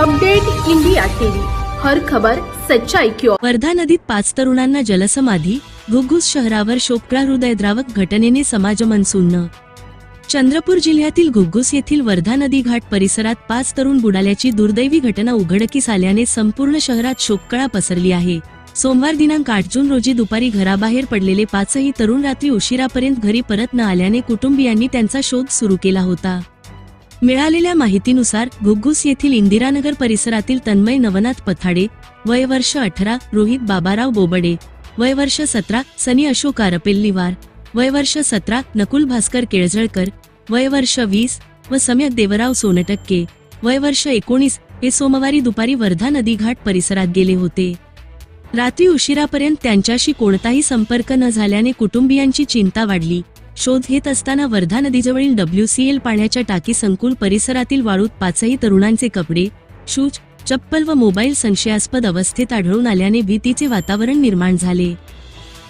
Update India TV, हर खबर सच्चाई की ओर। वर्धा नदीत 5 तरुणांना जलसमाधी, घुग्घुस शहरावर शोककळा हृदयद्रावक घटनेने समाजमन सुन्न। चंद्रपूर जिल्ह्यातील घुग्घुस येथील वर्धा नदी घाट परिसरात 5 तरुण बुडाल्याची दुर्दैवी घटना उघडकीस आल्याने संपूर्ण शहरात शोककळा पसरली आहे। सोमवार दिनांक 8 जून रोजी दुपारी घराबाहेर पडलेले 5ही तरुण रात्री उशिरापर्यंत घरी परत न आल्याने कुटुंबियांनी त्यांचा शोध सुरू केला होता। मिळालेल्या माहितीनुसार घुग्घुस येथील इंदिरानगर परिसरातील तन्मय नवनाथ पथाडे, वय वर्ष 18, रोहित बाबाराव बोबडे, वय वर्ष 17, सनी अशोक आरपेल्लीवार, वय वर्ष 17, नकुल भास्कर केळझळकर, वय वर्ष 20 व सम्यक देवराव सोनटक्के, वय वर्ष 19 हे सोमवारी दुपारी वर्धा नदी घाट परिसरात गेले होते। रात्री उशिरापर्यंत त्यांच्याशी कोणताही संपर्क न झाल्याने कुटुंबियांची चिंता वाढली। शोध घेत असताना वर्धा नदीजवळील WCL पाण्याच्या टाकी संकुल परिसरातील वाळूत 5ही तरुणांचे कपडे, शूज, चप्पल व मोबाईल संशयास्पद अवस्थेत आढळून आल्याने भीतीचे वातावरण निर्माण झाले।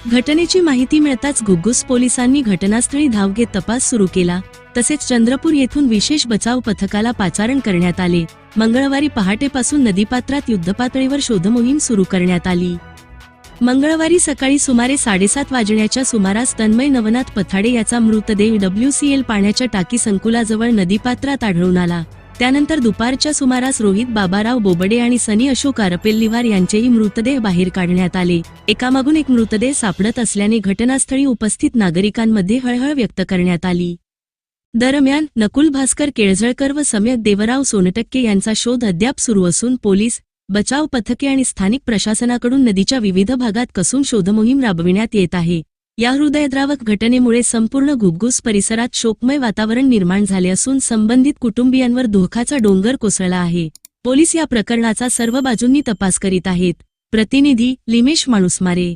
घटनेची माहिती मिळताच घुग्घुस पोलिसांनी घटनास्थळी धाव घेत तपास सुरू केला। तसेच चंद्रपूर येथून विशेष बचाव पथकाला पाचारण करण्यात आले। मंगळवारी पहाटेपासून नदीपात्रात युद्धपातळीवर शोधमोहीम सुरू करण्यात आली। मंगळवारी सकाळी सुमारे 7:30 वाजण्याच्या सुमारास तन्मय नवनाथ पथाडे याचा मृतदेह WCL पाण्याच्या टाकी संकुलाजवळ नदीपात्रात आढळून आला। त्यानंतर दुपारच्या सुमारास रोहित बाबाराव बोबडे आणि सनी अशोक आरपेल्लीवार यांचेही मृतदेह बाहेर काढण्यात आले। एकामागून एक मृतदेह सापडत असल्याने घटनास्थळी उपस्थित नागरिकांमध्ये हळहळ व्यक्त करण्यात आली। दरम्यान नकुल भास्कर केळझळकर व सम्यक देवराव सोनटक्के यांचा शोध अद्याप सुरू असून पोलीस, बचाव पथके आणि स्थानिक प्रशासनाकडून नदीच्या विविध भागात कसून शोधमोहीम राबविण्यात येत आहे। या हृदयद्रावक घटनेमुळे संपूर्ण घुग्घुस परिसरात शोकमय वातावरण निर्माण झाले असून संबंधित कुटुंबियांवर दुःखाचा डोंगर कोसळला आहे। पोलीस या प्रकरणाचा सर्व बाजूंनी तपास करीत आहेत। प्रतिनिधी लिमेश माणूसमारे।